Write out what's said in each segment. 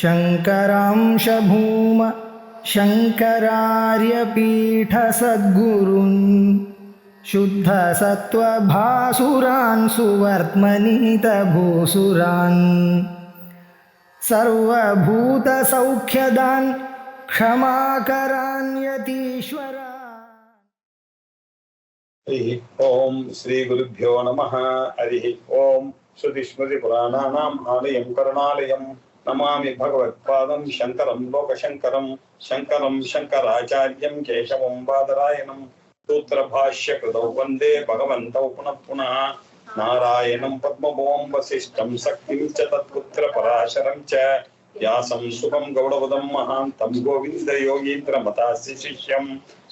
शङ्करांश भूम शङ्करार्यपीठसद्गुरून् शुद्धसत्त्वभासुरान् सुवर्त्मनीतभूसुरान् सर्वभूतसौख्यदान् क्षमाकरान् यतीश्वरान्। हरिः ओम श्री गुरुभ्यो नमः। हरिः ओम श्रुतिस्मृतिपुराणानाम् आलयं करुणालयं नमामि भगवत्पादं शङ्करं लोकशङ्करं शङ्करं शङ्कराचार्यं केशवं बादरायणं सूत्रभाष्यकृतौ वन्दे भगवन्तौ पुनः पुनः नारायणं पद्मभुवं वसिष्ठं शक्तिं च तत्पुत्रपराशरं च व्यासं सुखं गौडवदं महान्तं गोविन्दयोगीन्द्रमतास्य शिष्यं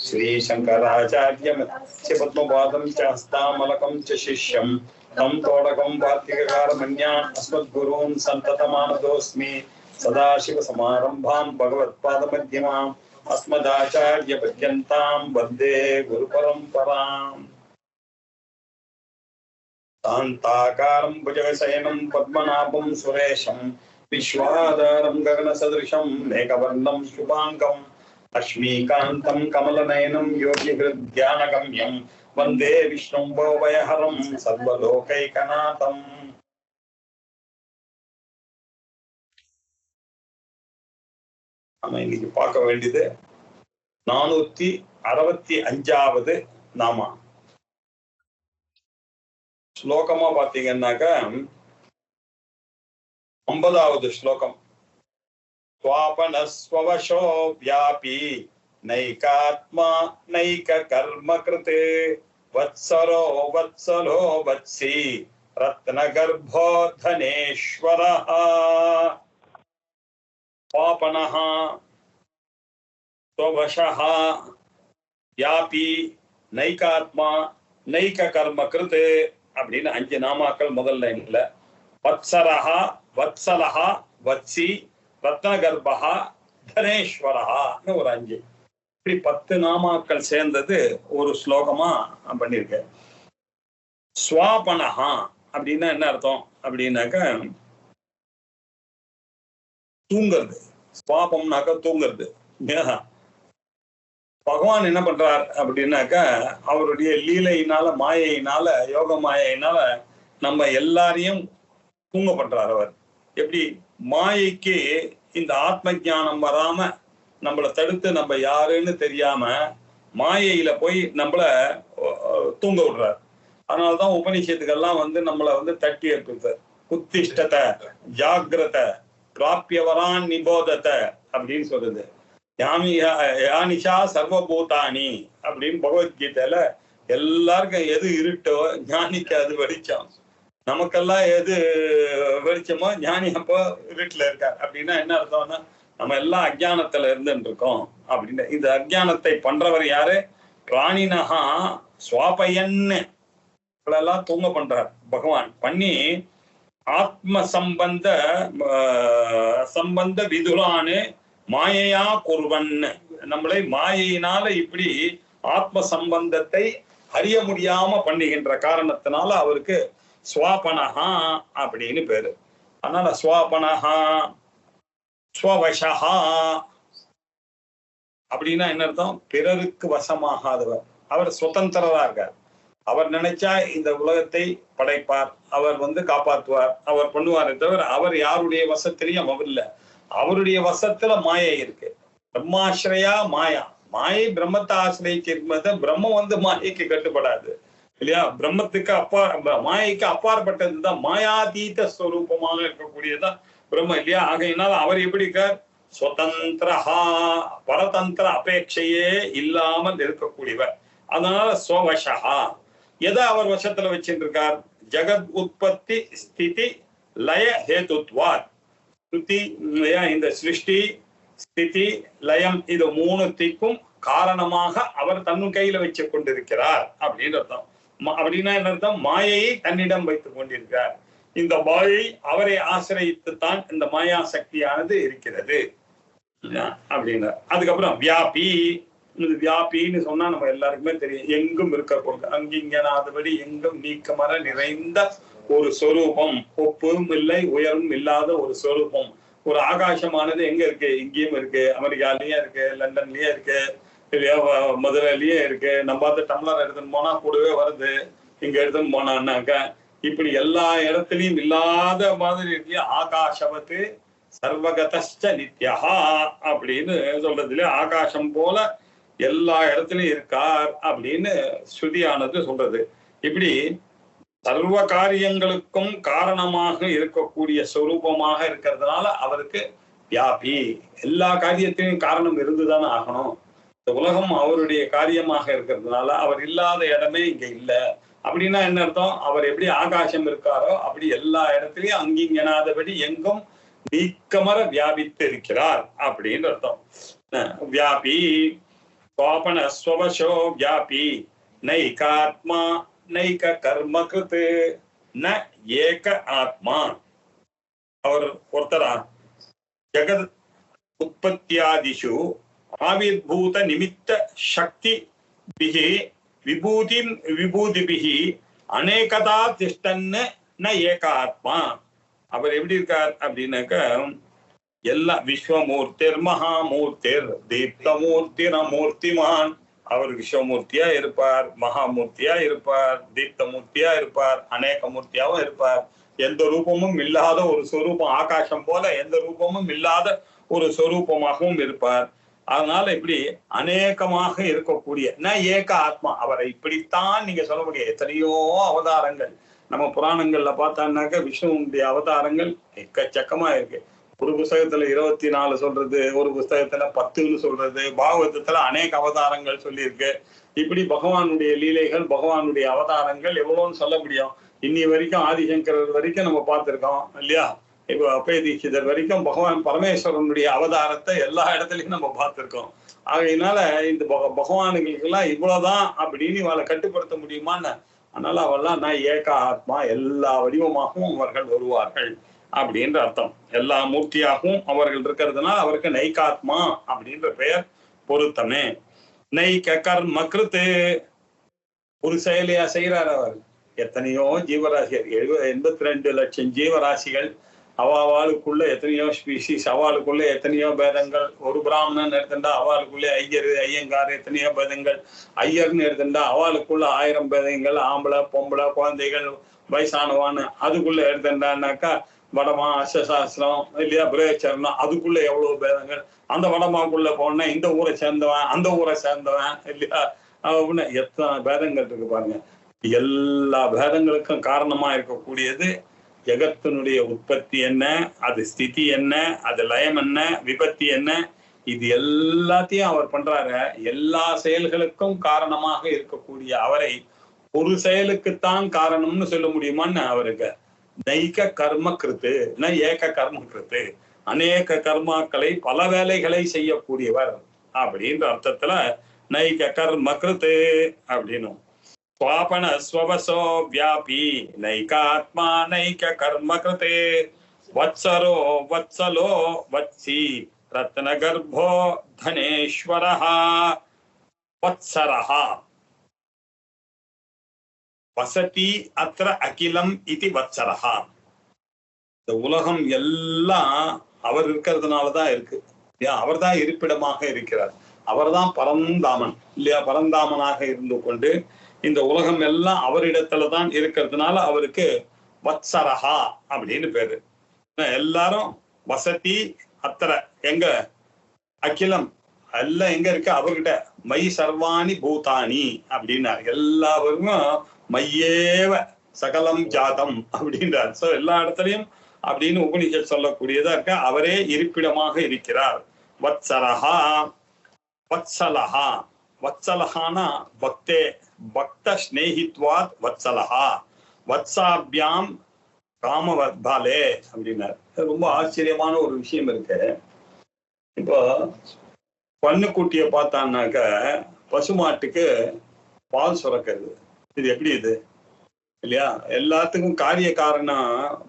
श्रीशङ्कराचार्यं च पद्मपादं च हस्तामलकं च शिष्यं तं तोडकं वार्तिककारमन्यान् अस्मद्गुरून् सन्ततमानतोऽस्मि। सदाशिवसमारम्भां भगवत्पादमध्यमाम् अस्मदाचार्यपर्यन्तां वन्दे गुरुपरम्पराम्। शान्ताकारं भुजगशयनं पद्मनाभं सुरेशं विश्वाधारं गगनसदृशं मेघवर्णं शुभाङ्गं लक्ष्मीकान्तं कमलनयनं योगिहृद्यानगम्यं वन्दे विष्णुं भवभयहरं सर्वलोकैकनाथम्। நாம இன்னைக்கு பார்க்க வேண்டியது 465வது நாமா. ஸ்லோகமா பாத்தீங்கன்னாக்க 50வது ஸ்லோகம். स्वापनस्ववशो व्यापी नैकात्मा नैक कर्म कृते वत्सरो वत्सलो वत्सी रत्नगर्भो धनेश्वरः। स्वापनः स्ववशः व्यापी नैकात्मा नैक कर्म कृते அப்படின்னு 5 நாமாக்கள் முதல் லைன்ல. வத்சரஹ வத்சலஹ வத்சி ரத்னகர்பஹா தனேஸ்வரஹான்னு ஒரு 5. இப்படி 10 நாமாக்கள் சேர்ந்தது ஒரு ஸ்லோகமா பண்ணிருக்க. ஸ்வாபனஹா அப்படின்னா என்ன அர்த்தம் அப்படின்னாக்க தூங்குறது. ஸ்வாபம்னாக்க தூங்குறது. பகவான் என்ன பண்றார் அப்படின்னாக்க அவருடைய லீலையினால மாயையினால யோக மாயையினால நம்ம எல்லாரையும் தூங்க பண்றார். அவர் எப்படி மாயைக்கு இந்த ஆத்ம ஞானம் வராம நம்மளை தடுத்து நம்ம யாருன்னு தெரியாம மாயையில போய் நம்மள தூங்க விடுறார். அதனாலதான் உபநிஷத்துக்கெல்லாம் நம்மளை தட்டி எழுப்புது. உத்திஷ்டத்தை ஜாகிரத பிராபியவரான் நிபோதத்தை அப்படின்னு சொல்லுது. யானிஷா சர்வபூதானி அப்படின்னு பகவத்கீதையில எல்லாருக்கும் எது இருட்டோ ஞானிக்கு அது வெளிச்சம், நமக்கெல்லாம் எது வெளிச்சமோ ஞானி அப்போ இருட்டுல இருக்கார். அப்படின்னா என்ன அர்த்தம்னா நம்ம எல்லாம் அஜானத்துல இருந்துட்டு இருக்கோம் அப்படின்னு. இந்த அஜானத்தை பண்றவர் யாரு? பிராணினஹா சுவாபயன்னு எல்லாம் தூங்க பண்றார் பகவான். பண்ணி ஆத்ம சம்பந்த விதுரான்னு மாயையா குருவன், நம்மளை மாயையினால இப்படி ஆத்ம சம்பந்தத்தை அறிய முடியாம பண்ணுகின்ற காரணத்தினால அவருக்கு ஸ்வாபனஹா அப்படின்னு பேரு. அதனால ஸ்வாபனஹா ஸ்வவசஹா அப்படின்னா என்ன அர்த்தம்? பிறருக்கு வசமாகாதவர். அவர் சுதந்திரரா இருக்கார். அவர் நினைச்சா இந்த உலகத்தை படைப்பார், அவர் காப்பாற்றுவார், அவர் பண்ணுவாரே தவிர அவர் யாருடைய வசத்திலையும் அவர் இல்ல. அவருடைய வசத்துல மாயை இருக்கு. பிரம்மாசிரயா மாயா. மாயை பிரம்மத்தை ஆசிரியக்கிறது. பிரம்மம் மாயைக்கு கட்டுப்படாது இல்லையா? பிரம்மத்துக்கு மாயைக்கு அப்பாற்பட்டதுதான் மாயாதீத ஸ்வரூபமாக இருக்கக்கூடியதான் பிரம்மம் இல்லையா? ஆகையினால் அவர் எப்படி இருக்கார்? சுதந்திரஹா, பரதந்திர அபேட்சையே இல்லாமல் இருக்கக்கூடியவர். அதனால ஸ்வவசஹா. எதை அவர் வசத்துல வச்சுட்டு இருக்கார்? ஜகத் உற்பத்தி ஸ்திதி லய ஹேதுத்வார். இந்த சிருஷ்டி ஸ்திதி லயம் இது மூணுத்திற்கும் காரணமாக அவர் தன்னு கையில வச்சு கொண்டிருக்கிறார் அப்படின்னு அர்த்தம். அப்படின்னா என்ன அர்த்தம்? மாயையை தன்னிடம் வைத்துக் கொண்டிருக்கிறார். இந்த மாயை அவரை ஆசிரியத்துத்தான் இந்த மாயா சக்தியானது இருக்கிறது அப்படின்னு. அதுக்கப்புறம் வியாபி. வியாபின்னு சொன்னா நம்ம எல்லாருக்குமே தெரியும், எங்கும் இருக்கக்கூடிய அங்கிங்கனாதபடி எங்கும் நீக்கமர நிறைந்த ஒரு சொரூபம், ஒப்பும் இல்லை உயரும் இல்லாத ஒரு சொரூபம், ஒரு ஆகாசமானது எங்க இருக்கு? இங்கேயும் இருக்கு, அமெரிக்காலயும் இருக்கு, லண்டன்லயும் இருக்கு, இல்லையா மதுரையிலயும் இருக்கு. நம்ம பார்த்து டம்ளர் எடுத்துன்னு போனா கூடவே வருது. இங்க எடுத்துன்னு போனான்னாக்க இப்படி எல்லா இடத்துலயும் இல்லாத மாதிரி இருக்கு. ஆகாசவத்து சர்வகதஸ்ச நித்யஹா அப்படின்னு சொல்றது இல்லையா? ஆகாசம் போல எல்லா இடத்துலயும் இருக்கார் அப்படின்னு ஸ்ருதியானது சொல்றது. இப்படி சர்வ காரியங்களுக்கும் காரணமாக இருக்கக்கூடிய சொரூபமாக இருக்கிறதுனால அவருக்கு வியாபி. எல்லா காரியத்திலும் காரணம் இருந்துதானே ஆகணும். இந்த உலகம் அவருடைய காரியமாக இருக்கிறதுனால அவர் இல்லாத இடமே இங்க இல்ல. அப்படின்னா என்ன அர்த்தம்? அவர் எப்படி ஆகாசம் இருக்காரோ அப்படி எல்லா இடத்துலயும் அங்கிங்கனாதபடி எங்கும் நீக்கமர வியாபித்து இருக்கிறார் அப்படின்னு அர்த்தம். வியாபி சுவாபன ஸ்வவசோ வியாபி நைகாத்மா நைக கர்ம கிருத்து ந ஏக ஆத்மா. அவர் ஒருத்தரா ஜெகத் உற்பத்தியாதிஷு ஆவிர்பூத நிமித்த சக்தி பிஹி விபூதிபிஹி அநேகதா திஷ்டன்னு ந ஏக ஆத்மா. அவர் எப்படி இருக்கார் அப்படின்னாக்க எல்லா விஸ்வமூர்த்திர் மகாமூர்த்திர் தீப்தமூர்த்திர மூர்த்திமான். அவர் விஸ்வமூர்த்தியா இருப்பார், மகாமூர்த்தியா இருப்பார், தீப்தமூர்த்தியா இருப்பார், அநேக மூர்த்தியாவும் இருப்பார். எந்த ரூபமும் இல்லாத ஒரு சொரூபம், ஆகாசம் போல எந்த ரூபமும் இல்லாத ஒரு சொரூபமாகவும் இருப்பார். அதனால இப்படி அநேகமாக இருக்கக்கூடிய ந ஏக ஆத்மா. அவரை இப்படித்தான் நீங்க சொல்ல முடியும். எத்தனையோ அவதாரங்கள் நம்ம புராணங்கள்ல பார்த்தான்னாக்க விஷ்ணுவுடைய அவதாரங்கள் எக்கச்சக்கமா இருக்கு. ஒரு புஸ்தகத்துல 24 சொல்றது, ஒரு புஸ்தகத்துல 10ன்னு சொல்றது, பாகவதத்துல அநேக அவதாரங்கள் சொல்லியிருக்கு. இப்படி பகவானுடைய லீலைகள், பகவானுடைய அவதாரங்கள் எவ்வளவுன்னு சொல்ல முடியும். இன்னி வரைக்கும் ஆதிசங்கரர் வரைக்கும் நம்ம பார்த்திருக்கோம் இல்லையா? இப்போ அப்பய தீட்சிதர் வரைக்கும் பகவான் பரமேஸ்வரனுடைய அவதாரத்தை எல்லா இடத்துலயும் நம்ம பார்த்திருக்கோம். ஆகையினால இந்த பகவானுங்களுக்கு எல்லாம் இவ்வளவுதான் அப்படின்னு இவளை கட்டுப்படுத்த முடியுமான்னு. அதனால அவெல்லாம் நான் ஏக ஆத்மா, எல்லா வடிவமாகவும் அவர்கள் வருவார்கள் அப்படின்ற அர்த்தம். எல்லா மூர்த்தியாகவும் அவர்கள் இருக்கிறதுனால அவருக்கு நைகாத்மா அப்படின்ற பெயர் பொருத்தமே. நைக கர்ம கிருத்து. ஒரு செயலையா செய்யறார் அவர். எத்தனையோ ஜீவராசிகள், 82 லட்சம் ஜீவராசிகள், அவாளுக்குள்ள எத்தனையோ ஸ்பீசிஸ், அவாளுக்குள்ள எத்தனையோ பேதங்கள். ஒரு பிராமணன் எடுத்துட்டா அவாளுக்குள்ள ஐயர் ஐயங்கார் எத்தனையோ பேதங்கள். ஐயர்னு எடுத்துட்டா அவாளுக்குள்ள 1000 பேதங்கள். ஆம்பளை பொம்பளை குழந்தைகள் வயசானவான்னு அதுக்குள்ள எடுத்துட்டான்னாக்கா வடமா அஷ்டசாஸ்திரம் இல்லையா பிரேச்சரணம் அதுக்குள்ள எவ்வளவு பேதங்கள். அந்த வடமாக்குள்ள போனா இந்த ஊரை சேர்ந்தவன் அந்த ஊரை சேர்ந்தவன் இல்லையா அப்படின்னு எத்தனை பேதங்கள் இருக்கு பாருங்க. எல்லா பேதங்களுக்கும் காரணமா இருக்கக்கூடியது ஜெகத்தினுடைய உற்பத்தி என்ன, அது ஸ்திதி என்ன, அது லயம் என்ன, விபத்தி என்ன, இது எல்லாத்தையும் அவர் பண்றாரு. எல்லா செயல்களுக்கும் காரணமாக இருக்கக்கூடிய அவரை ஒரு செயலுக்குத்தான் காரணம்னு சொல்ல முடியுமான்னு அவருக்கு நைக கர்ம கிருத்து ந ஏக கர்ம கிருத்து. அநேக கர்மாக்களை பல வேலைகளை செய்யக்கூடியவர் அப்படின்ற அர்த்தத்துல நைக கர்ம கிருத்து அப்படின்னும். ஸ்வாபன ஸ்வவசோ வியாபி நைகாத்மா நைக கர்ம கிருத்து வத்சரோ வத்சலோ வத்சி ரத்ன கர்ப்போ தனேஸ்வரஹ. வத்சரஹ வசதி அத்திர அகிலம் இது வத்சரஹா. இந்த உலகம் எல்லாம் அவர் இருக்கிறதுனாலதான் இருக்கு இல்லையா? அவர் தான் இருப்பிடமாக இருக்கிறார். அவர் தான் பரந்தாமன் இல்லையா? பரந்தாமனாக இருந்து கொண்டு இந்த உலகம் எல்லாம் அவரிடத்துலதான் இருக்கிறதுனால அவருக்கு வத்சரஹா அப்படின்னு பேரு. எல்லாரும் வசதி அத்திர எங்க அகிலம் எல்லாம் எங்க இருக்கு? அவர்கிட்ட மை சர்வாணி பூதானி அப்படின்னார். எல்லாருக்கும் மையேவ சகலம் ஜாதம் அப்படின்றார். சோ எல்லா இடத்துலயும் அப்படின்னு உபனிஷத் சொல்லக்கூடியதா இருக்க. அவரே இருப்பிடமாக இருக்கிறார். வத்சரஹா வத்சலஹா. வத்சலஹானா பக்தே பக்த ஸ்நேகித்வாத் வத்சலஹா. வத்சாபியாம் காமவத்பாலே அப்படின்னார். ரொம்ப ஆச்சரியமான ஒரு விஷயம் இருக்கு. இப்போ பன்னுக்குட்டிய பார்த்தான்னாக்க பசுமாட்டுக்கு பால் சுரக்கிறது. இது எப்படி இது இல்லையா? எல்லாத்துக்கும் காரிய காரண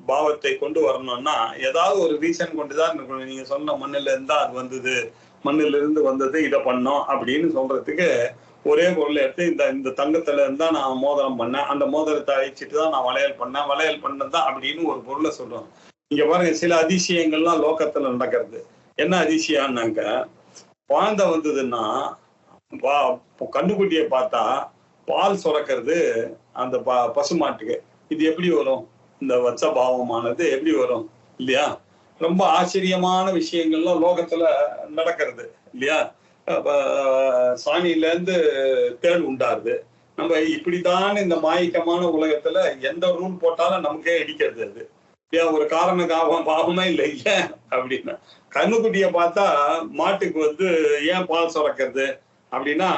பாவத்தை கொண்டு வரணும்னா ஏதாவது ஒரு ரீசன் கொண்டுதான் இருக்கணும். நீங்க சொன்ன மண்ணுல இருந்தா அது வந்தது, மண்ணுல இருந்து வந்தது, இதை பண்ணோம் அப்படின்னு சொல்றதுக்கு ஒரே பொருளை எடுத்து இந்த தங்கத்துல இருந்தா நான் மோதிரம் பண்ணேன், அந்த மோதிரத்தை அழிச்சிட்டு தான் நான் வளையல் பண்ணேன், வளையல் பண்ணதான் அப்படின்னு ஒரு பொருளை சொல்றோம். இங்க பாருங்க, சில அதிசயங்கள்லாம் லோகத்துல நடக்கிறது. என்ன அதிசயம்னாக்க, குழந்தை வந்ததுன்னா கண்ணுக்குட்டியை பார்த்தா பால் சுரக்கிறது அந்த பசுமாட்டுக்கு. இது எப்படி வரும்? இந்த வச்ச பாவமானது எப்படி வரும் இல்லையா? ரொம்ப ஆச்சரியமான விஷயங்கள்லாம் லோகத்துல நடக்கிறது இல்லையா? சாணியில இருந்து தேள் உண்டாருது. நம்ம இப்படித்தான் இந்த மாயக்கமான உலகத்துல எந்த ரூல் போட்டாலும் நமக்கே இடிக்கிறது அது. ஏன் ஒரு காரண பாவமே இல்லை ஏன் அப்படின்னா, கண்ணுக்குட்டிய பார்த்தா மாட்டுக்கு ஏன் பால் சுரக்கிறது அப்படின்னா,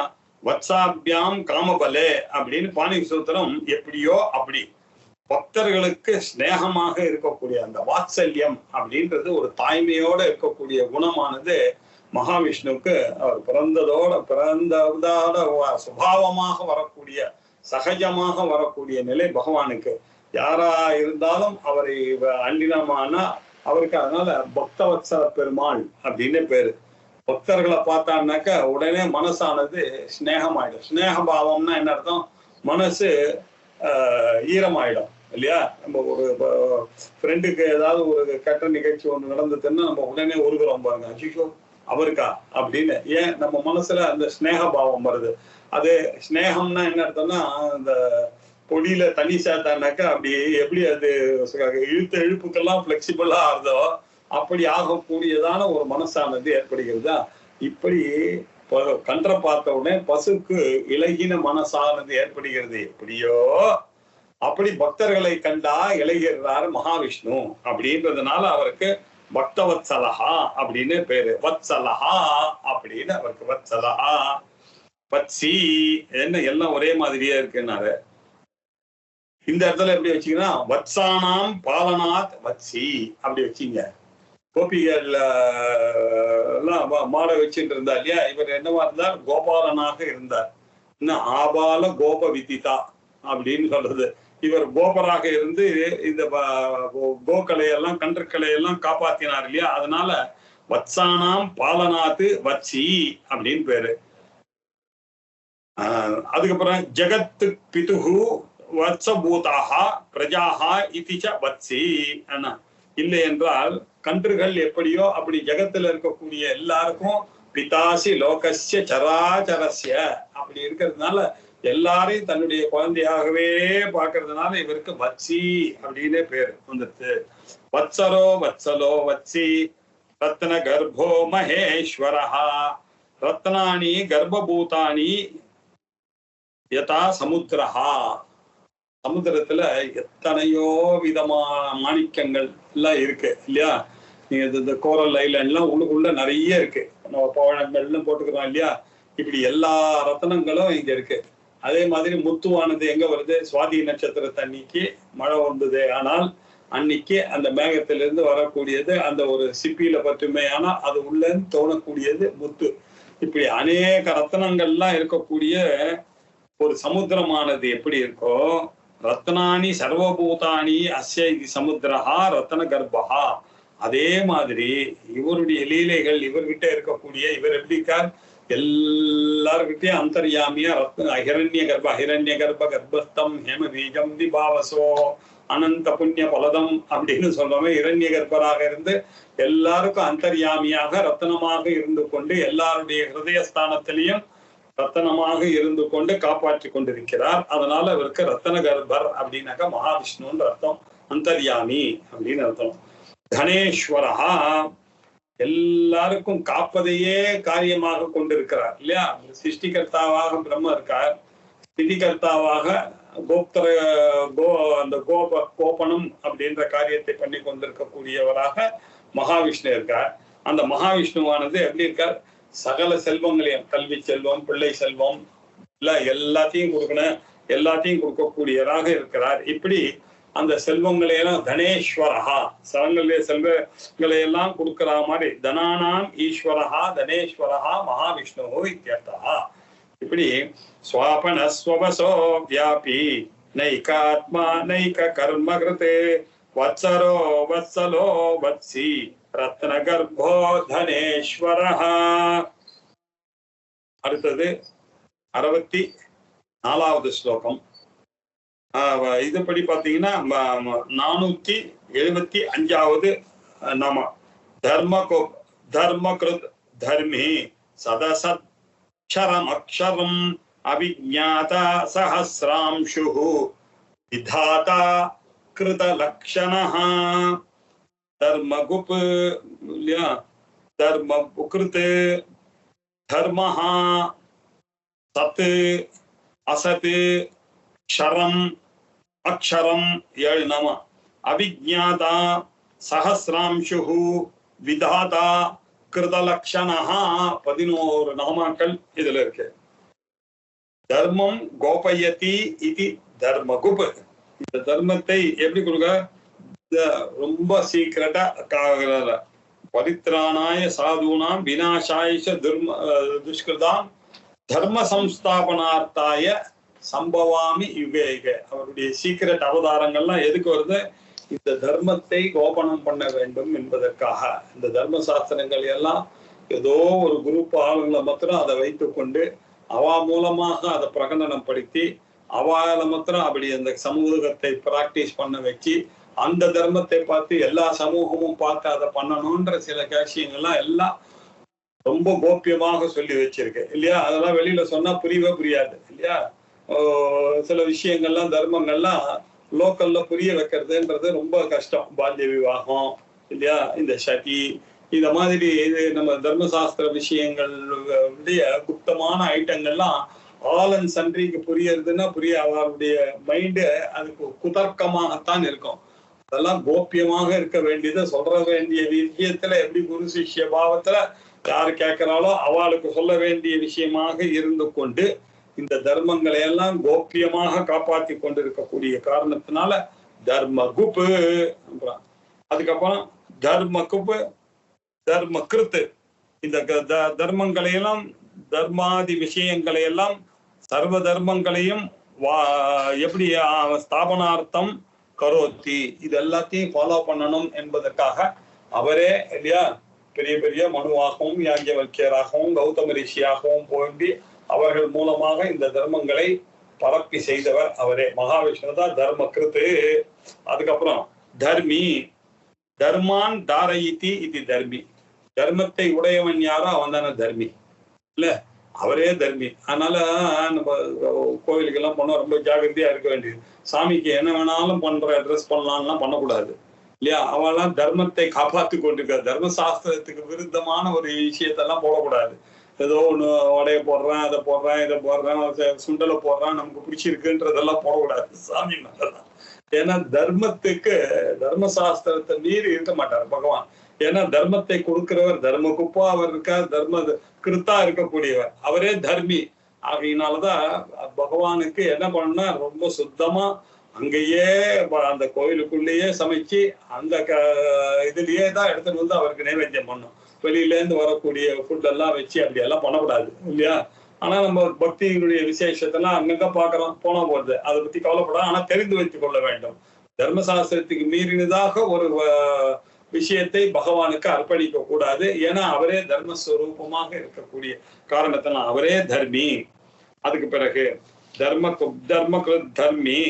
வத்சாபியாம் காமபலே அப்படின்னு பாணினி சூத்திரம் எப்படியோ அப்படி பக்தர்களுக்கு ஸ்நேகமாக இருக்கக்கூடிய அந்த வாத்சல்யம் அப்படின்றது ஒரு தாய்மையோட இருக்கக்கூடிய குணமானது மகாவிஷ்ணுவுக்கு அவர் பிறந்ததோட சுபாவமாக வரக்கூடிய சகஜமாக வரக்கூடிய நிலை பகவானுக்கு. யாரா இருந்தாலும் அவரை அண்டினமானா அவருக்கு அதனால பக்தவத்சல பெருமாள் அப்படின்னு பேரு. பக்தர்களை பார்த்தான்னாக்க உடனே மனசானது ஸ்நேகமாயிடும். ஸ்நேக பாவம்னா என்ன அர்த்தம்? மனசு ஈரமாயிடும் இல்லையா? நம்ம ஒரு ஃப்ரெண்டுக்கு ஏதாவது ஒரு கெட்ட நிகழ்ச்சி ஒண்ணு நடந்ததுன்னா நம்ம உடனே உருகுறோம் பாருங்க, அஜிஷோ அவருக்கா அப்படின்னு. ஏன்? நம்ம மனசுல அந்த ஸ்நேக பாவம் வருது. அது ஸ்நேகம்னா என்ன அர்த்தம்னா, அந்த பொடியில தண்ணி சேர்த்தானாக்கா அப்படி எப்படி அது இழுப்புக்கெல்லாம் பிளெக்சிபிளா ஆகுதோ அப்படி ஆகக்கூடியதான ஒரு மனசானது ஏற்படுகிறதா. இப்படி கன்றை பார்த்த உடனே பசுக்கு இலகின மனசானது ஏற்படுகிறது. எப்படியோ அப்படி பக்தர்களை கண்டா இலகிறார் மகாவிஷ்ணு அப்படின்றதுனால அவருக்கு பக்தவத்சலஹா அப்படின்னு பேரு. வத்சலஹா அப்படின்னு அவருக்கு வத்சலஹா. வத்சி என்ன எல்லாம் ஒரே மாதிரியே இருக்குன்னாரு. இந்த இடத்துல எப்படி வச்சீங்கன்னா, வத்சானாம் பாலனாத் வத்சி அப்படி வச்சீங்க. கோபிகள் எல்லாம் மாட வச்சுட்டு இருந்தா இல்லையா? இவர் என்னவா இருந்தார்? கோபாலனாக இருந்தார். இன்னும் ஆபால கோப விதிதா அப்படின்னு சொல்றது. இவர் கோபராக இருந்து இந்த கோக்களையெல்லாம் கன்றுக்களையெல்லாம் காப்பாத்தினார் இல்லையா? அதனால வத்சானாம் பாலனாத்து வத்சி அப்படின்னு பேரு. அதுக்கப்புறம் ஜெகத்து பிதுகு வத்சபூதாகா பிரஜாஹா இதிச்ச வத்சி. இல்லை என்றால் கன்றுகள் எப்படியோ அப்படி ஜெகத்துல இருக்கக்கூடிய எல்லாருக்கும் பிதாசி லோகஸ்ய சராச்சரஸ்ய அப்படி இருக்கிறதுனால எல்லாரையும் தன்னுடைய குழந்தையாகவே பார்க்கறதுனால இவருக்கு வத்சி அப்படின்னே பேரு வந்துருச்சு. வத்சரோ வத்சலோ வத்சி ரத்ன கர்ப்போ மகேஸ்வரஹா ரத்னானி கர்ப்பபூதானி யதா சமுத்திரஹா. சமுத்திரத்துல எத்தனையோ விதமான மாணிக்கங்கள் எல்லாம் இருக்கு இல்லையா? நீங்க இந்த கோரல் ஐலாண்ட்லாம் உள்ளுக்குள்ள நிறைய இருக்கு. நம்ம பவழங்கள்னு போட்டுக்கிறோம் இல்லையா? இப்படி எல்லா ரத்தனங்களும் இங்க இருக்கு. அதே மாதிரி முத்துவானது எங்க வருது? சுவாதி நட்சத்திரத்தை அன்னைக்கு மழை வந்தது. ஆனால் அன்னைக்கு அந்த மேகத்திலிருந்து வரக்கூடியது அந்த ஒரு சிப்பியில பற்றுமே. ஆனா அது உள்ள தோணக்கூடியது முத்து. இப்படி அநேக ரத்தனங்கள்லாம் இருக்கக்கூடிய ஒரு சமுத்திரமானது எப்படி இருக்கோ, ரத்னானி சர்வபூதானி அஸ்ய சமுத்திரஹா ரத்ன கர்ப்பஹா. அதே மாதிரி இவருடைய லீலைகள் இவர்கிட்ட இருக்கக்கூடிய இவர் எப்படி இருக்கார்? எல்லார்கிட்டயும் அந்தர்யாமியா ஹிரண்ய கர்ப்ப கர்ப்பஸ்தம் ஹேம பீஜம் திபாவசோ அனந்த புண்ணிய பலதம் அப்படின்னு சொல்றவங்க இரண்ய கர்ப்பராக இருந்து எல்லாருக்கும் அந்தர்யாமியாக ரத்தனமாக இருந்து கொண்டு எல்லாருடைய ஹிருதயஸ்தானத்திலையும் ரத்தனமாக இருந்து கொண்டு காப்பாற்றி கொண்டிருக்கிறார். அதனால அவருக்கு ரத்தன கர்ப்பர் அப்படின்னாக்கா மகாவிஷ்ணுன்ற அர்த்தம். அந்தர்யாமி அப்படின்னு அர்த்தம். தனேஸ்வரஹா எல்லாருக்கும் காப்பதையே காரியமாக கொண்டிருக்கிறார் இல்லையா? சிருஷ்டிகர்த்தாவாக பிரம்ம இருக்கார். ஸ்திதிகர்த்தாவாக அந்த கோபனம் அப்படின்ற காரியத்தை பண்ணி கொண்டிருக்கக்கூடியவராக மகாவிஷ்ணு இருக்கார். அந்த மகாவிஷ்ணுவானது எப்படி இருக்கார்? சகல செல்வங்களையும், கல்வி செல்வம், பிள்ளை செல்வம் இல்ல எல்லாத்தையும் கொடுக்கணும், எல்லாத்தையும் கொடுக்கக்கூடியவராக இருக்கிறார். இப்படி அந்த செல்வங்களையெல்லாம் தனேஸ்வரஹா செல்வங்களையெல்லாம் கொடுக்கிற மாதிரி தனானாம் ஈஸ்வரஹா தனேஸ்வரஹா மகாவிஷ்ணு இத்தியர்த்தா. இப்படி ஸ்வாபன ஸ்வவசோ வியாபி நைகாத்மா நைக கர்ம கிருதே வத்சரோ வத்சலோ வத்சி ரத்ன கர்ப்போ தனேஸ்வரஹா. அடுத்தது 64வது ஸ்லோகம். இதுபடி பாத்தீங்கன்னா 428 75வது நாம. தர்மகிருத் தர்மி சதசத்ஷரம் அக்ஷரம் அவிஜ்ஞாதா சஹஸ்ராம்சுः விதாதா கிருத லக்ஷணः. தர்மகுப் இல்லையா, தர்மகிருத் தர்மஹ சத் அசத் க்ஷரம் அக்ஷரம் 7 நாம. அவிஜ்ஞாதா சஹஸ்ராம்சுः விதாதா கிருதலக்ஷணஹ 11 நாமாக்கள் இதுல இருக்கு. தர்மம் கோபயதி இது தர்மகுப். இந்த தர்மத்தை எப்படி கொடுக்க, ரொம்ப சீக்கிரட்டா பரித்ராணாய சாதுனாம் விநாசாய துஷ்கிருதாம் தர்ம சம்ஸ்தாபனார்த்தாய சம்பவாமி யுகே யுகே. அவருடைய சீக்கிரட் அவதாரங்கள்லாம் எதுக்கு வருது, இந்த தர்மத்தை கோபனம் பண்ண வேண்டும் என்பதற்காக. இந்த தர்ம சாஸ்திரங்கள் எல்லாம் ஏதோ ஒரு குரூப் ஆளுங்களை மாத்திரம் அதை வைத்துக்கொண்டு அவா மூலமாக அதை பிரகடனம் படுத்தி அவால மாத்திரம் அப்படி அந்த சமூகத்தை பிராக்டிஸ் பண்ண வச்சு அந்த தர்மத்தை பார்த்து எல்லா சமூகமும் பார்த்து அதை பண்ணணும்ன்ற சில விஷயங்கள்லாம் எல்லாம் ரொம்ப கோப்பியமாக சொல்லி வச்சிருக்கு இல்லையா. அதெல்லாம் வெளியில சொன்னா புரியவே புரியாது இல்லையா. சில விஷயங்கள்லாம் தர்மங்கள்லாம் லோக்கல்ல புரிய வைக்கிறதுன்றது ரொம்ப கஷ்டம். பால்ய விவாகம் இல்லையா, இந்த சதி, இந்த மாதிரி இது நம்ம தர்மசாஸ்திர விஷயங்களுடைய குப்தமான ஐட்டங்கள்லாம் ஆல் அண்ட் சன்ட்ரிக்கு புரியறதுன்னா அவருடைய மைண்டு அதுக்கு குதர்க்கமாகத்தான் இருக்கும். அதெல்லாம் கோப்பியமாக இருக்க வேண்டியதை சொல்ற வேண்டிய விஷயத்துல எப்படி குரு சிஷ்ய பாவத்துல யாரு கேட்கிறாளோ அவளுக்கு சொல்ல வேண்டிய விஷயமாக இருந்து கொண்டு இந்த தர்மங்களை எல்லாம் கோப்பியமாக காப்பாற்றி கொண்டிருக்கக்கூடிய காரணத்தினால தர்மகுப். அதுக்கப்புறம் தர்மகுப் தர்மகிருத். இந்த தர்மங்களையெல்லாம் தர்மாதி விஷயங்களை எல்லாம் சர்வ தர்மங்களையும் எப்படி ஸ்தாபனார்த்தம் கரோத்தி, இது எல்லாத்தையும் ஃபாலோ பண்ணணும் என்பதற்காக அவரே இல்லையா பெரிய பெரிய மனுவாகவும் யாஜ்ஞவல்கியராகவும் கௌதம ரிஷியாகவும் போண்டி அவர்கள் மூலமாக இந்த தர்மங்களை பரப்பி செய்தவர் அவரே. மகாவிஷ்ணு தான் தர்மகிருத்து. அதுக்கப்புறம் தர்மி தர்மான் தாரயித்தி இது தர்மி. தர்மத்தை உடையவன் யாரோ அவன் தானே தர்மி இல்ல, அவரே தர்மி. அதனால நம்ம கோவிலுக்கு எல்லாம் போனா ரொம்ப ஜாகிரதையா இருக்க வேண்டியது. சாமிக்கு என்ன வேணாலும் பண்ற ட்ரெஸ் பண்ணலாம்லாம் பண்ணக்கூடாது இல்லையா. அவெல்லாம் தர்மத்தை காப்பாத்து கொண்டிருக்காரு. தர்மசாஸ்திரத்துக்கு விருத்தமான ஒரு விஷயத்தெல்லாம் போடக்கூடாது. ஏதோ ஒண்ணு உடைய போடுறேன், அதை போடுறேன், இதை போடுறேன், சுண்டலை போடுறேன், நமக்கு பிடிச்சிருக்குன்றதெல்லாம் போடக்கூடாது சாமி மேலதான். ஏன்னா தர்மத்துக்கு தர்மசாஸ்திரத்தை மீறி இருக்க மாட்டார் பகவான். ஏன்னா தர்மத்தை கொடுக்கிறவர் தர்மகுப்பா அவர் இருக்கார், தர்ம கிருத்தா இருக்கக்கூடியவர், அவரே தர்மி. ஆகையினாலதான் பகவானுக்கு என்ன பண்ணா ரொம்ப சுத்தமா அங்கேயே அந்த கோயிலுக்குள்ளேயே சமைச்சு அந்த இதுலயே தான் எடுத்துட்டு வந்து அவருக்கு நைவேத்தியம் பண்ணும். வெளியில இருந்து வரக்கூடிய ஃபுட் எல்லாம் வச்சு அப்படி எல்லாம் பண்ணக்கூடாது இல்லையா. ஆனா நம்ம பக்தியினுடைய விசேஷத்தெல்லாம் அங்கங்க பாக்குறோம், போனா போறது, அதை பத்தி கவலைப்படாது. ஆனா தெரிந்து வைத்துக் கொள்ள வேண்டும். தர்மசாஸ்திரத்துக்கு மீறினதாக ஒரு விஷயத்தை பகவானுக்கு அர்ப்பணிக்க கூடாது. ஏன்னா அவரே தர்மஸ்வரூபமாக இருக்கக்கூடிய காரணத்தினால் அவரே தர்மி. அதுக்கு பிறகு தர்மகிருத் தர்மி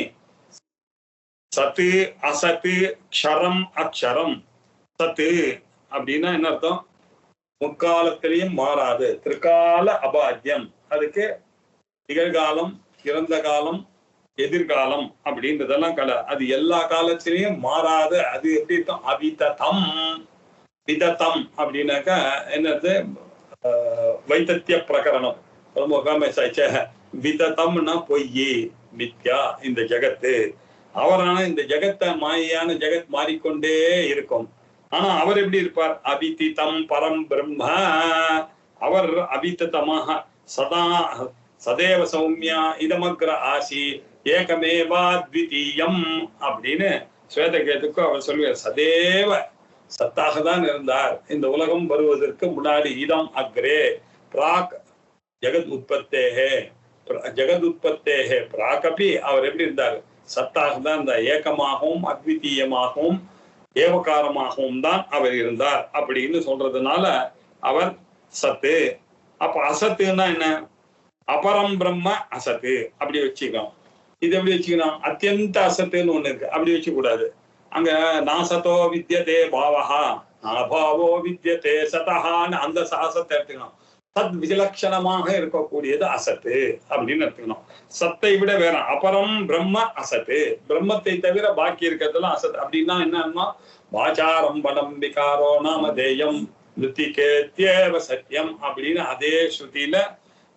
சத்து அசத்து க்ஷரம் அக்ஷரம். சத்து அப்படின்னா என்ன அர்த்தம், முக்காலத்திலையும் மாறாது, திரிகால அபாத்தியம். அதுக்கு நிகழ்காலம், இறந்த காலம், எதிர்காலம் அப்படின்றதெல்லாம் அது எல்லா காலத்திலையும் மாறாது. அது எப்படி இருக்கும், அவிததம். விததம் அப்படின்னாக்கா என்னது, வைத்திய பிரகரணம் ரொம்ப ஃபேமஸ் ஆயிடுச்ச. விததம்னா பொய்யே, மித்யா இந்த ஜெகத்து. அவரான இந்த ஜெகத்தை மாயான ஜெகத் மாறிக்கொண்டே இருக்கும். ஆனா அவர் எப்படி இருப்பார், அபிதிதம் பரம் பிரம்ம. அவர் அபிததமாக சதா சதேவ சௌமியா இதமக்ர ஆசி ஏகமேவா த்விதீயம் அப்படின்னு ஸ்வேதகேதுக்கு அவர் சொல்லுவார். சதேவ சத்தாக தான் இருந்தார் இந்த உலகம் வருவதற்கு முன்னாடி. இதம் அக்ரே பிராக் ஜெகத் உற்பத்தேகே பிராகபி அவர் எப்படி இருந்தார், சத்தாக தான் இருந்தார். ஏகமாகவும் அத்விதீயமாகவும் ஏவகாரமாகவும் தான் அவர் இருந்தார் அப்படின்னு சொல்றதுனால அவர் சத்து. அப்ப அசத்துன்னா என்ன, அபரம் பிரம்ம அசத்து அப்படி வச்சுக்கலாம். இது எப்படி வச்சுக்கணும், அத்தியந்த அசத்துன்னு ஒண்ணு இருக்கு, அப்படி வச்சு கூடாது. அங்க நாசத்தோ வித்யதே பாவஹா அபாவோ வித்யதே சதஹான்னு அந்த சாசத்தை எடுத்துக்கணும். சத் விலட்சணமாக இருக்கக்கூடியது அசத்து அப்படின்னு எடுத்துக்கணும். சத்தை விட வேற அபரம் பிரம்ம அசத்து, பிரம்மத்தை தவிர பாக்கி இருக்கிறதுலாம் அசத். அப்படின்னா என்னன்னா வாச்சாரம் படம் விகாரோ நாமதேயம் நிருத்திகேத்யேவ சத்தியம் அப்படின்னு அதே ஸ்ருதியில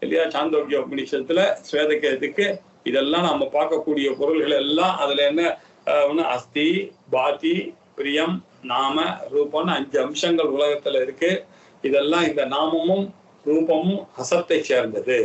இல்லையா சாந்தோக்கிய உபநிஷத்துல ஸ்வேதகேதுக்கு இதெல்லாம் நம்ம பார்க்கக்கூடிய பொருள்கள் எல்லாம் அதுல என்ன அஸ்தி பாதி பிரியம் நாம ரூபம்னு 5 அம்சங்கள் உலகத்துல இருக்கு. இதெல்லாம் இந்த நாமமும் ரூபமும் அசத்தை சேர்ந்தது.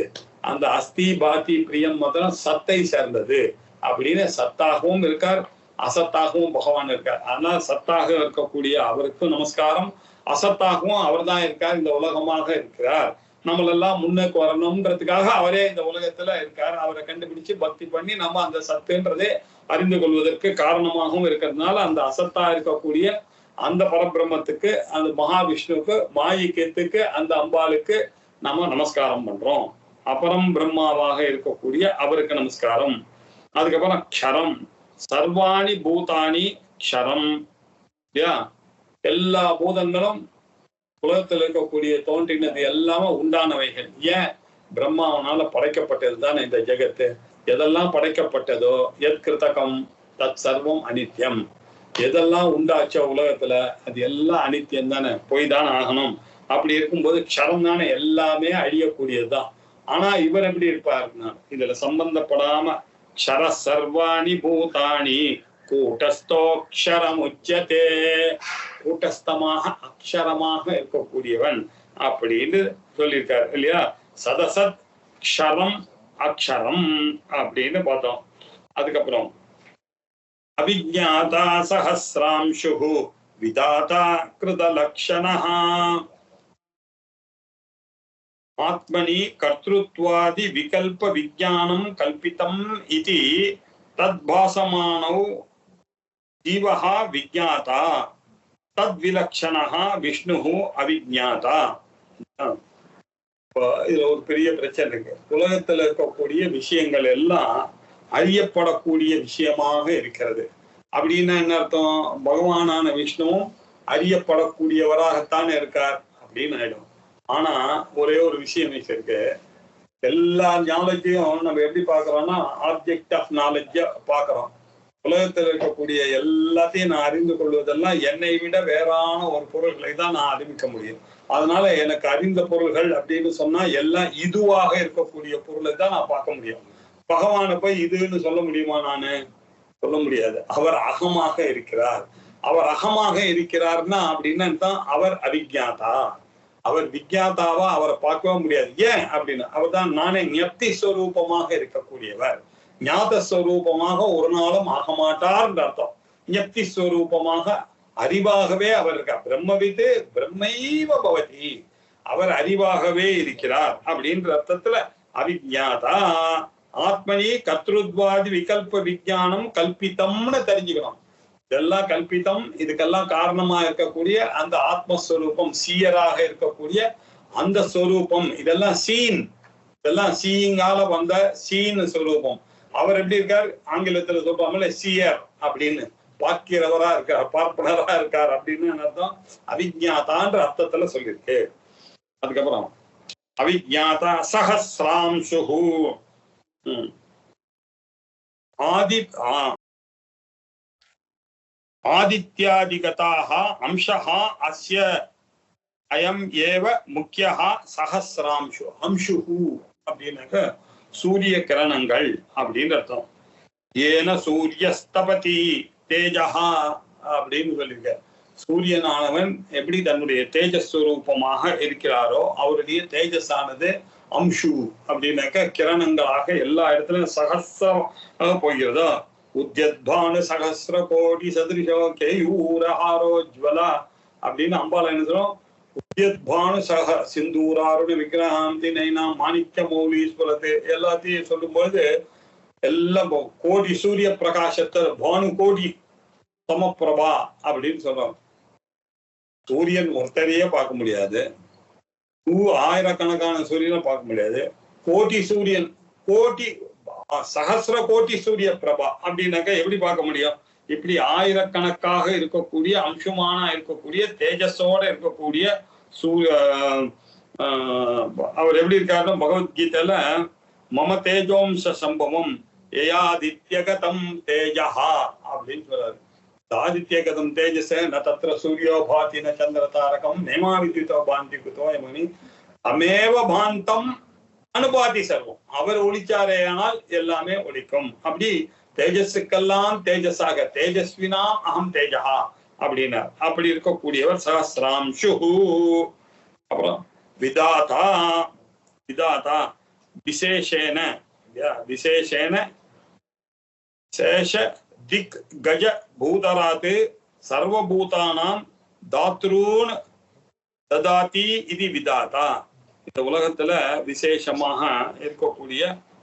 அந்த அஸ்தி பாதி பிரியம் மாத்திரம் சத்தை சேர்ந்தது அப்படின்னு சத்தாகவும் இருக்கார், அசத்தாகவும் பகவான் இருக்கார். ஆனா சத்தாக இருக்கக்கூடிய அவருக்கும் நமஸ்காரம், அசத்தாகவும் அவர் தான் இருக்கார், இந்த உலகமாக இருக்கிறார். நம்மளெல்லாம் முன்னுக்கு வரணும்ன்றதுக்காக அவரே இந்த உலகத்துல இருக்கார். அவரை கண்டுபிடிச்சு பக்தி பண்ணி நம்ம அந்த சத்துன்றதே அறிந்து கொள்வதற்கு காரணமாகவும் இருக்கிறதுனால அந்த அசத்தா இருக்கக்கூடிய அந்த பரபிரம்மத்துக்கு, அந்த மகாவிஷ்ணுவுக்கு, மாயிக்கத்துக்கு, அந்த அம்பாளுக்கு நம்ம நமஸ்காரம் பண்றோம். அபரம் பிரம்மாவாக இருக்கக்கூடிய அவருக்கு நமஸ்காரம். அதுக்கப்புறம் க்ஷரம், சர்வாணி பூதானி க்ஷரம். எல்லா பூதங்களும் உலகத்தில் இருக்கக்கூடிய தோன்றினது எல்லாமே உண்டானவைகள். ஏன்? பிரம்மாவனால படைக்கப்பட்டது தானே இந்த ஜெகத்து. எதெல்லாம் படைக்கப்பட்டதோ எத் கிருத்தகம் தத் சர்வம் அனித்யம். எதெல்லாம் உண்டாச்சோ உலகத்துல அது எல்லாம் அனித்தியம் தானே, போய் தானே ஆகணும். அப்படி இருக்கும்போது க்ஷரம் தானே எல்லாமே அழியக்கூடியதுதான். ஆனா இவர் எப்படி இருப்பாருன்னா இதுல சம்பந்தப்படாம க்ஷர சர்வாணி பூதானி கூட்டஸ்தோக்ஷரம் உச்சதே, கூட்டஸ்தமாக அக்ஷரமாக இருக்கக்கூடியவன் அப்படின்னு சொல்லியிருக்காரு இல்லையா. சதசத் க்ஷரம் அக்ஷரம் அப்படின்னு பார்த்தோம். அதுக்கப்புறம் அவிஜ்ஞாதா சஹஸ்ராம்சுஹு விதாதா கிருத லக்ஷணஹ ஆத்மனி கர்த்ருத்வாதி விகல்ப விஜ்ஞானம் கல்பிதம் இதி தத்பாசமானௌ ஜீவஹ விஜ்ஞாதா தத்விலக்ஷணஹ விஷ்ணுஹு அவிஜ்ஞாதா. இதுல ஒரு பெரிய பிரச்சனை இருக்கு. உலகத்துல இருக்கக்கூடிய விஷயங்கள் எல்லாம் அறியப்படக்கூடிய விஷயமாக இருக்கிறது. அப்படின்னா என்ன அர்த்தம்? பகவானான விஷ்ணுவும் அறியப்படக்கூடியவராகத்தானே இருக்கார் அப்படின்னு ஆயிடும். ஆனா ஒரே ஒரு விஷயம் இருக்கு. எல்லா நாலேஜையும் நம்ம எப்படி பாக்குறோம்னா ஆப்ஜெக்ட் ஆஃப் நாலேஜ பாக்குறோம். உலகத்துல இருக்கக்கூடிய எல்லாத்தையும் நான் அறிந்து கொள்வதெல்லாம் என்னை விட வேறான ஒரு பொருள்களை தான் நான் அறிவிக்க முடியும். அதனால எனக்கு அறிந்த பொருள்கள் அப்படின்னு சொன்னா எல்லாம் இதுவாக இருக்கக்கூடிய பொருளை தான் நான் பார்க்க முடியும். பகவானை போய் இதுன்னு சொல்ல முடியுமா? நானு சொல்ல முடியாது. அவர் அகமாக இருக்கிறார். அவர் அகமாக இருக்கிறார்னா அப்படின்னா தான் அவர் அவிஜ்ஞாதா. அவர் விஜ்ஞாதாவா அவரை பார்க்கவே முடியாது. ஏன் அப்படின்னா அவர் தான் நானே ஞப்தி ஸ்வரூபமாக இருக்கக்கூடியவர். ஞாத ஸ்வரூபமாக ஒரு நாளும் ஆக மாட்டார்ன்ற அர்த்தம். ஞப்தி ஸ்வரூபமாக அறிவாகவே அவர் இருக்கார். பிரம்மவித்து பிரம்மைவ பவதி, அவர் அறிவாகவே இருக்கிறார் அப்படின்ற அர்த்தத்துல அவிஜ்ஞாதா. ஆத்மனி கர்த்ருத்வாதி விகல்ப விஜ்ஞானம் கல்பித்தம்னு தெரிஞ்சுக்கணும். இதெல்லாம் கல்பித்தம். இதுக்கெல்லாம் காரணமா இருக்கக்கூடிய அந்த ஆத்மஸ்வரூபம், சீயராக இருக்கக்கூடிய அந்த ஸ்வரூபம், இதெல்லாம் சீன், இதெல்லாம் சீயிங்கால வந்த சீன் ஸ்வரூபம். அவர் எப்படி இருக்கார்? ஆங்கிலத்துல சொல்றாங்கல்ல சீயர் அப்படின்னு, பார்க்கிறவரா இருக்கார், பார்ப்பனரா இருக்கார் அப்படின்னு அர்த்தம். அவிஜ்ஞாதான்ற அர்த்தத்துல சொல்லியிருக்கு. அதுக்கப்புறம் அவிஜ்ஞாதா சஹஸ்ராம்சுஹு ஆதித்யாதிகதாக அம்சஹ அஸ்ய அயம் ஏவ முக்கியஹ சஹஸ்ராம்சு. அம்சுஹு அப்படின்னாக்க சூரிய கிரணங்கள் அப்படின்னு அர்த்தம். ஏன சூரியஸ்தபதி தேஜஹா அப்படின்னு சொல்லியிருக்க. சூரியனானவன் எப்படி தன்னுடைய தேஜஸ்வரூபமாக இருக்கிறாரோ அவருடைய தேஜஸானது அம்சு அப்படின்னாக்க கிரணங்களாக எல்லா இடத்துலயும் சகசிரமாக போகிறதோ. உத்யத்பானு சகசிர கோடி சதிருஷோ கேயூரஹாரோஜ்வலா அப்படின்னு அம்பால என்ன சொல்றோம்? உத்யத்பானு சக சிந்தூராருண விக்கிரகாந்தி நைனா மாணிக்க மௌலீஸ்வரத்து எல்லாத்தையும் சொல்லும்போது எல்லாம் கோடி சூரிய பிரகாசத்தை பானு கோடி சமப்பிரபா அப்படின்னு சொல்றோம். சூரியன் ஒருத்தரையே பார்க்க முடியாது, ஆயிரக்கணக்கான சூரியனை பார்க்க முடியாது. கோடி சூரியன், கோடி சகசிர கோடி சூரிய பிரபா அப்படின்னாக்க எப்படி பார்க்க முடியும்? இப்படி ஆயிரக்கணக்காக இருக்கக்கூடிய அம்சுமானா இருக்கக்கூடிய தேஜஸோட இருக்கக்கூடிய அவர் எப்படி இருக்காருன்னு பகவத்கீதையில மம தேஜோம்ச சம்பவம் ஏயாதித்யகதம் தேஜஹா அப்படின்னு சொல்றாரு. ஆதித்யகதம் தேஜஸ் ந தத்ர சூரியோ பாதி ந சந்திர தாரகம் நேமா வித்யுதோ பாந்தி குதோ யமனி அமேவ பாந்தம் அனுபாதி சர்வம். அவர் ஒளிச்சாரே ஆனால் எல்லாமே ஒளிக்கும். அப்படி தேஜஸுக்கெல்லாம் தேஜஸாக தேஜஸ்வினாம் அகம் தேஜஹா அப்படின்னார். அப்படி இருக்கக்கூடியவர் சஹஸ்ராம்சு. அப்புறம் விதாதா விதாதா விசேஷேன விசேஷேன சேஷ திக் கஜ பூதராத் சர்வபூதானாம் தாத்ரூன் ததாதி இது விதாதா. இந்த உலகத்துல விசேஷமாக இருக்கக்கூடிய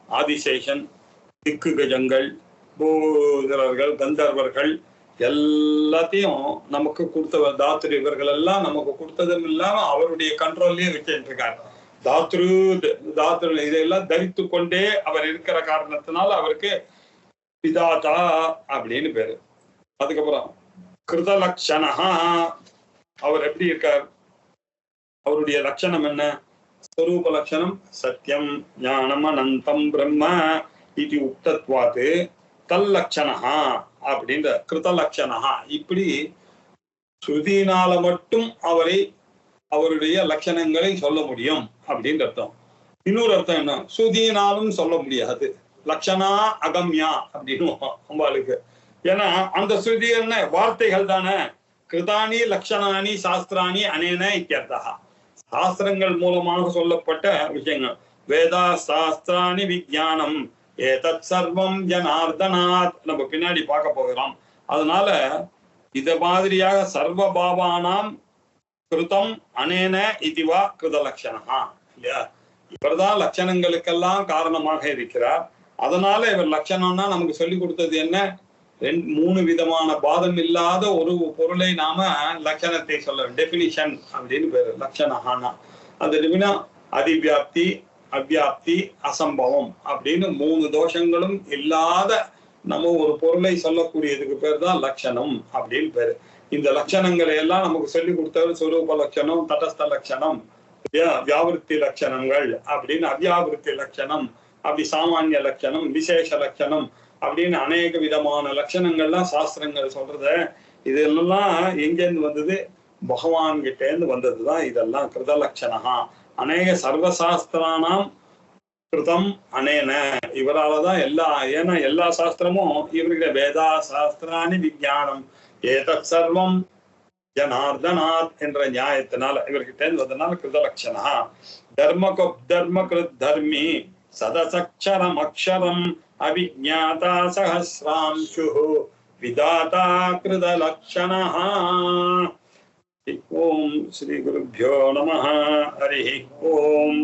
ஆதிசேஷன், திக்கு கஜங்கள், பூதரர்கள், கந்தர்வர்கள் எல்லாத்தையும் நமக்கு கொடுத்தவர் தாத்ரு. இவர்கள் எல்லாம் நமக்கு கொடுத்ததும் இல்லாம அவருடைய கண்ட்ரோல்லயே வச்சுட்டு இருக்காரு. தாத்ரு இதெல்லாம் தரித்து கொண்டே அவர் இருக்கிற காரணத்தினால அவருக்கு விதாதா அப்படின்னு பேரு. அதுக்கப்புறம் கிருதலக்ஷணஹா, அவர் எப்படி இருக்கார்? அவருடைய லட்சணம் என்ன? ஸ்வரூப லட்சணம் சத்தியம் ஞானம் அனந்தம் பிரம்ம இது உக்தத்வாது தல்லக்ஷணஹா அப்படின்ற கிருதலக்ஷணஹா. இப்படி ஸ்ருதியினால மட்டும் அவருடைய லட்சணங்களை சொல்ல முடியும் அப்படின்ற அர்த்தம். இன்னொரு அர்த்தம் என்ன? ஸ்ருதியினாலும் சொல்ல முடியாது, லட்சணா அகம்யா அப்படின்னு அம்பாளுக்கு. ஏன்னா அந்த ஸ்ருதி என்ன வார்த்தைகள் தானே. கிருதானி லட்சணானி சாஸ்திராணி அனேன இத்தியர்த்தா. சாஸ்திரங்கள் மூலமாக சொல்லப்பட்ட விஷயங்கள். வேதா சாஸ்திராணி விஜயானம் ஏதத் சர்வம் ஜனார்தனாத் நம்ம பின்னாடி பார்க்க போகிறோம். அதனால இத மாதிரியாக சர்வ பாவானாம் கிருதம் அனேன இதுவா கிருத லட்சணா இல்லையா? இவர்தான் லட்சணங்களுக்கெல்லாம் காரணமாக இருக்கிறார். அதனால இவர் லட்சணம்னா நமக்கு சொல்லி கொடுத்தது என்ன? 3 விதமான பாதம் இல்லாத ஒரு பொருளை நாம லட்சணத்தை சொல்ல டெபினிஷன் அப்படின்னு பேரு லட்சணஹானா. அந்த டிவினா அதிவியாப்தி, அவ்வியாப்தி, அசம்பவம் அப்படின்னு 3 தோஷங்களும் இல்லாத நம்ம ஒரு பொருளை சொல்லக்கூடியதுக்கு பேர் தான் லட்சணம் அப்படின்னு பேரு. இந்த லட்சணங்களை எல்லாம் நமக்கு சொல்லி கொடுத்தவர் சொரூப லட்சணம், தடஸ்த லட்சணம், வியாவிருத்தி லட்சணங்கள் அப்படின்னு அவ்வியாவிருத்தி லட்சணம், அப்படி சாமானிய லட்சணம், விசேஷ லட்சணம் அப்படின்னு அநேக விதமான லட்சணங்கள்லாம் சாஸ்திரங்கள் சொல்றத. இதெல்லாம் எங்கேருந்து வந்தது? பகவான் கிட்ட இருந்து வந்ததுதான் இதெல்லாம். கிருத லட்சணா அநேக சர்வசாஸ்திரானாம் கிருதம் அனேன. இவராலதான் ஏன்னா எல்லா சாஸ்திரமும் இவர்கிட்ட வேதா சாஸ்திராணி விஜயானம் ஏதத் சர்வம் ஜனார்தனாத் என்ற நியாயத்தினால இவர்கிட்ட இருந்து வந்ததுனால கிருத லட்சணா. தர்ம கிருத் தர்மி சதசக்ஷரம் அக்ஷரம் அவிஜ்ஞாதா சஹஸ்ராம்சு விதாதா கிருத லக்ஷணஹ. ஓம் ஸ்ரீ குருभ्यो நமः. ஹரி ஓம்.